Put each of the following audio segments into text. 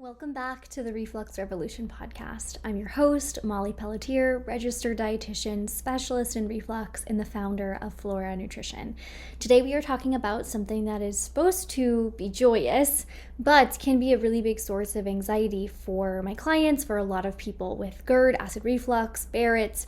Welcome back to the Reflux Revolution podcast. I'm your host, Molly Pelletier, registered dietitian, specialist in reflux, and the founder of Flora Nutrition. Today we are talking about something that is supposed to be joyous, but can be a really big source of anxiety for my clients, for a lot of people with GERD, acid reflux, Barrett's.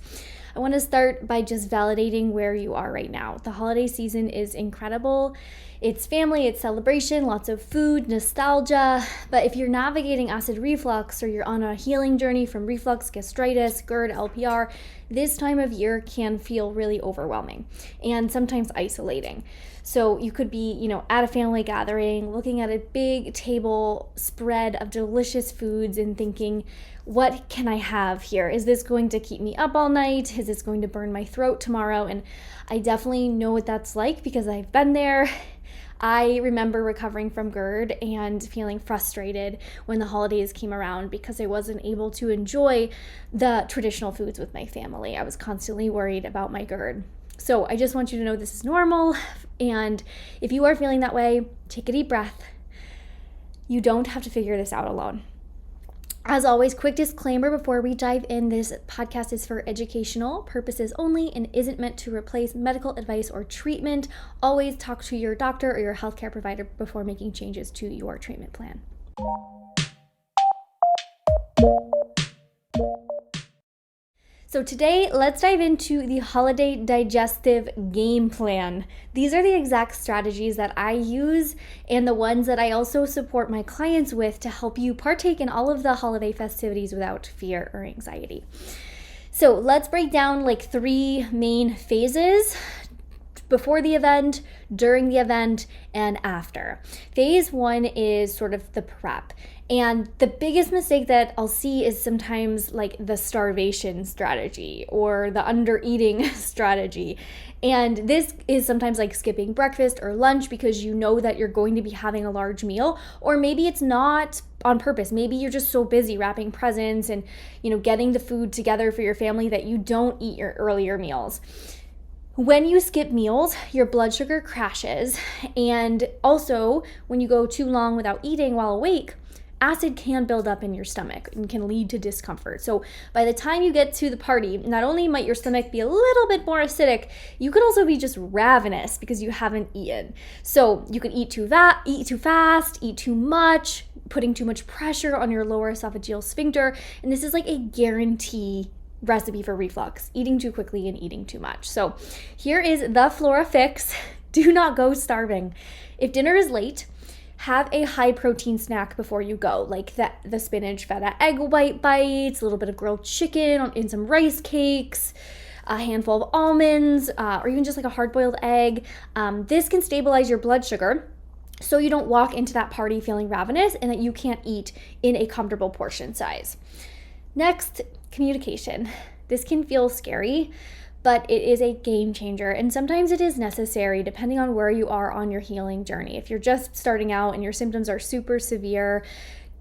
I want to start by just validating where you are right now. The holiday season is incredible. It's family, it's celebration, lots of food, nostalgia. But if you're navigating acid reflux or you're on a healing journey from reflux, gastritis, GERD, LPR, this time of year can feel really overwhelming and sometimes isolating. So you could be, at a family gathering, looking at a big table spread of delicious foods and thinking, what can I have here? Is this going to keep me up all night? Is this going to burn my throat tomorrow? And I definitely know what that's like because I've been there. I remember recovering from GERD and feeling frustrated when the holidays came around because I wasn't able to enjoy the traditional foods with my family. I was constantly worried about my GERD. So I just want you to know this is normal. And if you are feeling that way, take a deep breath. You don't have to figure this out alone. As always, quick disclaimer before we dive in, this podcast is for educational purposes only and isn't meant to replace medical advice or treatment. Always talk to your doctor or your healthcare provider before making changes to your treatment plan. So today, let's dive into the holiday digestive game plan. These are the exact strategies that I use and the ones that I also support my clients with to help you partake in all of the holiday festivities without fear or anxiety. So let's break down like three main phases: before the event, during the event, and after. Phase one is sort of the prep. And the biggest mistake that I'll see is sometimes like the starvation strategy or the under-eating strategy. And this is sometimes like skipping breakfast or lunch because you know that you're going to be having a large meal, or maybe it's not on purpose. Maybe you're just so busy wrapping presents and, getting the food together for your family that you don't eat your earlier meals. When you skip meals, your blood sugar crashes. And also, when you go too long without eating while awake, acid can build up in your stomach and can lead to discomfort. So by the time you get to the party, not only might your stomach be a little bit more acidic, you could also be just ravenous because you haven't eaten. So you could eat too fast, eat too much, putting too much pressure on your lower esophageal sphincter. And this is like a guarantee recipe for reflux: eating too quickly and eating too much. So here is the Flora fix. Do not go starving. If dinner is late, have a high protein snack before you go, like the spinach feta egg white bites, a little bit of grilled chicken in some rice cakes, a handful of almonds, or even just like a hard-boiled egg. This can stabilize your blood sugar so you don't walk into that party feeling ravenous and that you can't eat in a comfortable portion size. Next, communication. This can feel scary, but it is a game changer, and sometimes it is necessary depending on where you are on your healing journey. If you're just starting out and your symptoms are super severe,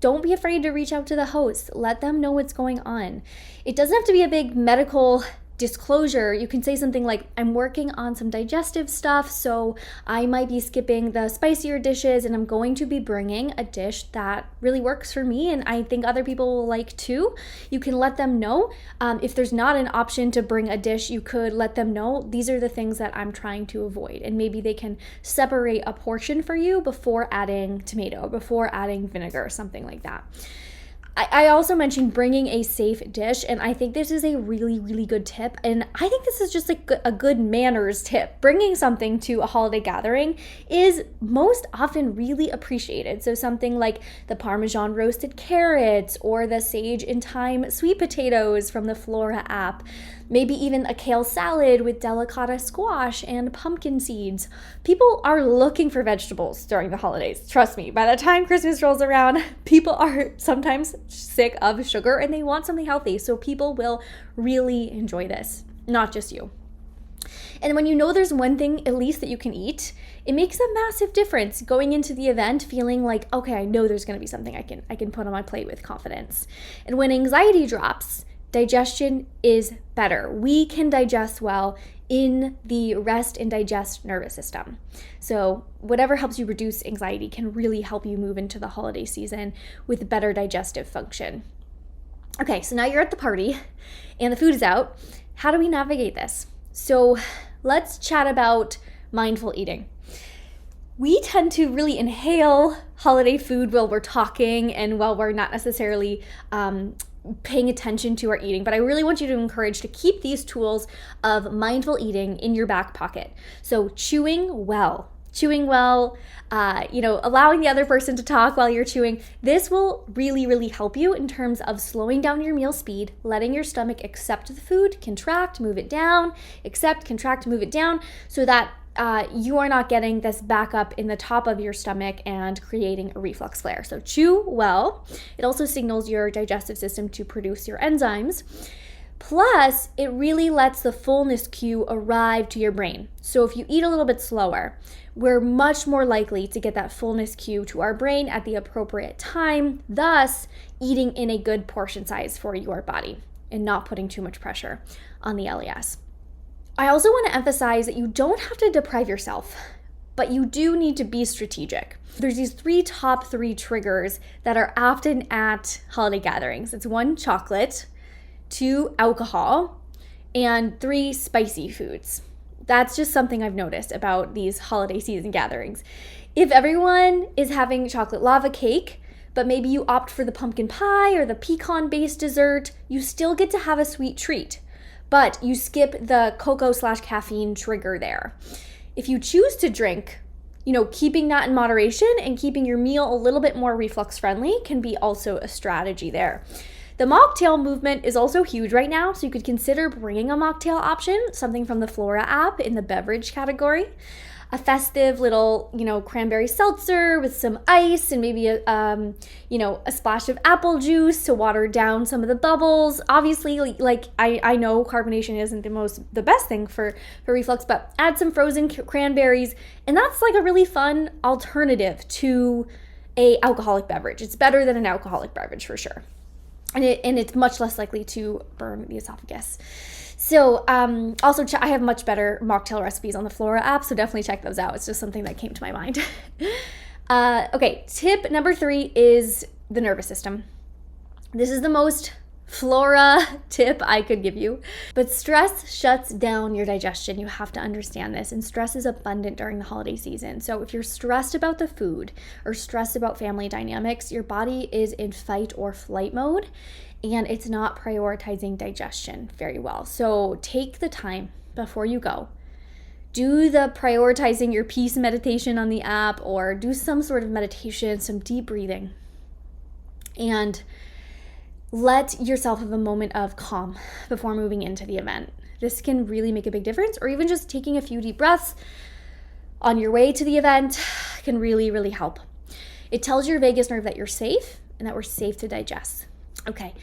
don't be afraid to reach out to the host. Let them know what's going on. It doesn't have to be a big medical disclosure. You can say something like, I'm working on some digestive stuff, so I might be skipping the spicier dishes, and I'm going to be bringing a dish that really works for me and I think other people will like too. You can let them know. If there's not an option to bring a dish, you could let them know these are the things that I'm trying to avoid, and maybe they can separate a portion for you before adding tomato, before adding vinegar, something like that. I also mentioned bringing a safe dish, and I think this is a really, really good tip, and I think this is just like a good manners tip. Bringing something to a holiday gathering is most often really appreciated. So something like the Parmesan roasted carrots or the sage and thyme sweet potatoes from the Flora app. Maybe even a kale salad with delicata squash and pumpkin seeds. People are looking for vegetables during the holidays. Trust me, by the time Christmas rolls around, people are sometimes sick of sugar and they want something healthy. So people will really enjoy this, not just you. And when you know there's one thing at least that you can eat, it makes a massive difference going into the event feeling like, okay, I know there's going to be something I can put on my plate with confidence. And when anxiety drops, digestion is better. We can digest well in the rest and digest nervous system. So whatever helps you reduce anxiety can really help you move into the holiday season with better digestive function. Okay, so now you're at the party and the food is out. How do we navigate this? So let's chat about mindful eating. We tend to really inhale holiday food while we're talking and while we're not necessarily paying attention to our eating, but I really want you to encourage to keep these tools of mindful eating in your back pocket. So chewing well, allowing the other person to talk while you're chewing. This will really, really help you in terms of slowing down your meal speed, letting your stomach accept the food, contract, move it down, accept, contract, move it down, so that you are not getting this backup in the top of your stomach and creating a reflux flare. So chew well. It also signals your digestive system to produce your enzymes. Plus, it really lets the fullness cue arrive to your brain. So if you eat a little bit slower, we're much more likely to get that fullness cue to our brain at the appropriate time, thus eating in a good portion size for your body and not putting too much pressure on the LES. I also want to emphasize that you don't have to deprive yourself, but you do need to be strategic. There's these top three triggers that are often at holiday gatherings. It's 1, chocolate, 2, alcohol, and 3, spicy foods. That's just something I've noticed about these holiday season gatherings. If everyone is having chocolate lava cake, but maybe you opt for the pumpkin pie or the pecan-based dessert, you still get to have a sweet treat. But you skip the cocoa/caffeine trigger there. If you choose to drink, keeping that in moderation and keeping your meal a little bit more reflux friendly can be also a strategy there. The mocktail movement is also huge right now, so you could consider bringing a mocktail option, something from the Flora app in the beverage category. A festive little, cranberry seltzer with some ice and maybe a splash of apple juice to water down some of the bubbles. Obviously, I know carbonation isn't the best thing for reflux, but add some frozen cranberries, and that's like a really fun alternative to a alcoholic beverage. It's better than an alcoholic beverage for sure, and it's much less likely to burn the esophagus. So also, I have much better mocktail recipes on the Flora app, so definitely check those out. It's just something that came to my mind. Okay, tip number 3 is the nervous system. This is the most Flora tip I could give you, but stress shuts down your digestion. You have to understand this, and stress is abundant during the holiday season. So if you're stressed about the food or stressed about family dynamics, your body is in fight or flight mode, and it's not prioritizing digestion very well. So take the time before you go. Do the prioritizing your peace meditation on the app, or do some sort of meditation, some deep breathing, and let yourself have a moment of calm before moving into the event. This can really make a big difference, or even just taking a few deep breaths on your way to the event can really, really help. It tells your vagus nerve that you're safe and that we're safe to digest. Okay,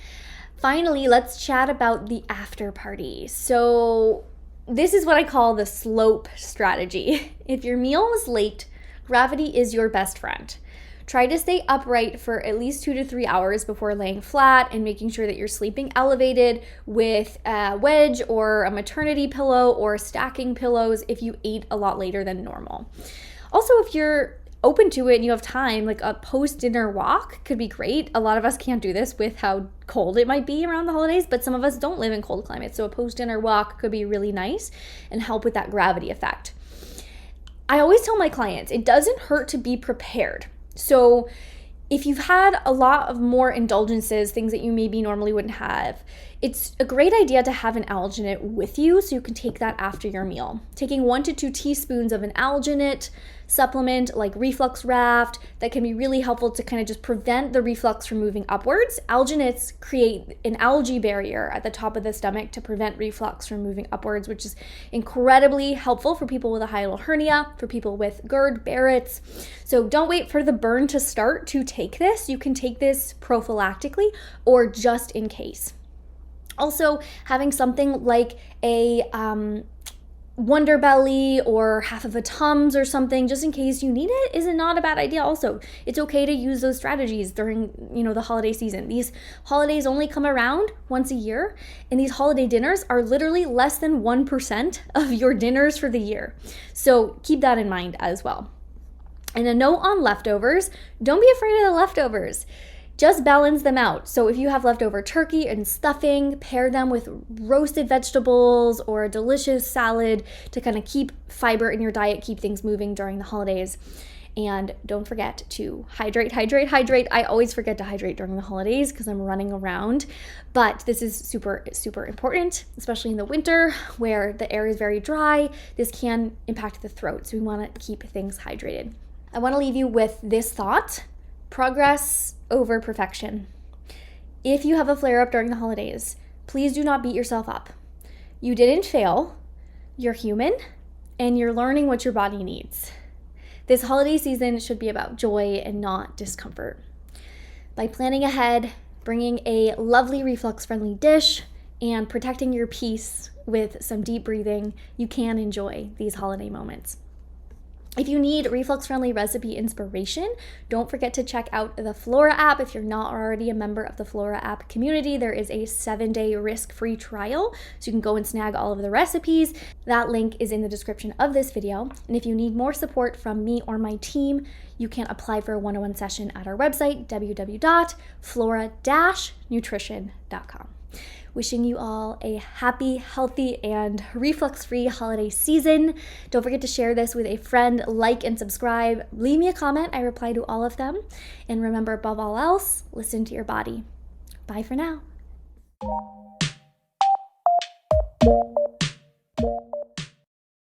finally, let's chat about the after party. So this is what I call the slope strategy. If your meal was late, gravity is your best friend. Try to stay upright for at least 2 to 3 hours before laying flat, and making sure that you're sleeping elevated with a wedge or a maternity pillow or stacking pillows if you ate a lot later than normal. Also, if you're open to it and you have time, like a post-dinner walk could be great. A lot of us can't do this with how cold it might be around the holidays, but some of us don't live in cold climates, so a post-dinner walk could be really nice and help with that gravity effect. I always tell my clients, it doesn't hurt to be prepared. So if you've had a lot of more indulgences, things that you maybe normally wouldn't have, it's a great idea to have an alginate with you so you can take that after your meal. Taking 1 to 2 teaspoons of an alginate supplement like Reflux Raft, that can be really helpful to kind of just prevent the reflux from moving upwards. Alginates create an algae barrier at the top of the stomach to prevent reflux from moving upwards, which is incredibly helpful for people with a hiatal hernia, for people with GERD, Barrett's. So don't wait for the burn to start to take this. You can take this prophylactically or just in case. Also, having something like a Wonder Belly or half of a Tums or something, just in case you need it, is not a bad idea. Also, it's okay to use those strategies during, the holiday season. These holidays only come around once a year, and these holiday dinners are literally less than 1% of your dinners for the year. So keep that in mind as well. And a note on leftovers, don't be afraid of the leftovers. Just balance them out. So if you have leftover turkey and stuffing, pair them with roasted vegetables or a delicious salad to kind of keep fiber in your diet, keep things moving during the holidays. And don't forget to hydrate. I always forget to hydrate during the holidays because I'm running around. But this is super, super important, especially in the winter where the air is very dry. This can impact the throat. So we want to keep things hydrated. I want to leave you with this thought: progress over perfection. If you have a flare-up during the holidays, please do not beat yourself up. You didn't fail, you're human, and you're learning what your body needs. This holiday season should be about joy and not discomfort. By planning ahead, bringing a lovely reflux-friendly dish, and protecting your peace with some deep breathing, you can enjoy these holiday moments. If you need reflux-friendly recipe inspiration, don't forget to check out the Flora app. If you're not already a member of the Flora app community, there is a 7-day risk-free trial, so you can go and snag all of the recipes. That link is in the description of this video. And if you need more support from me or my team, you can apply for a one-on-one session at our website, www.flora-nutrition.com. Wishing you all a happy, healthy, and reflux-free holiday season. Don't forget to share this with a friend, like and subscribe. Leave me a comment. I reply to all of them. And remember, above all else, listen to your body. Bye for now.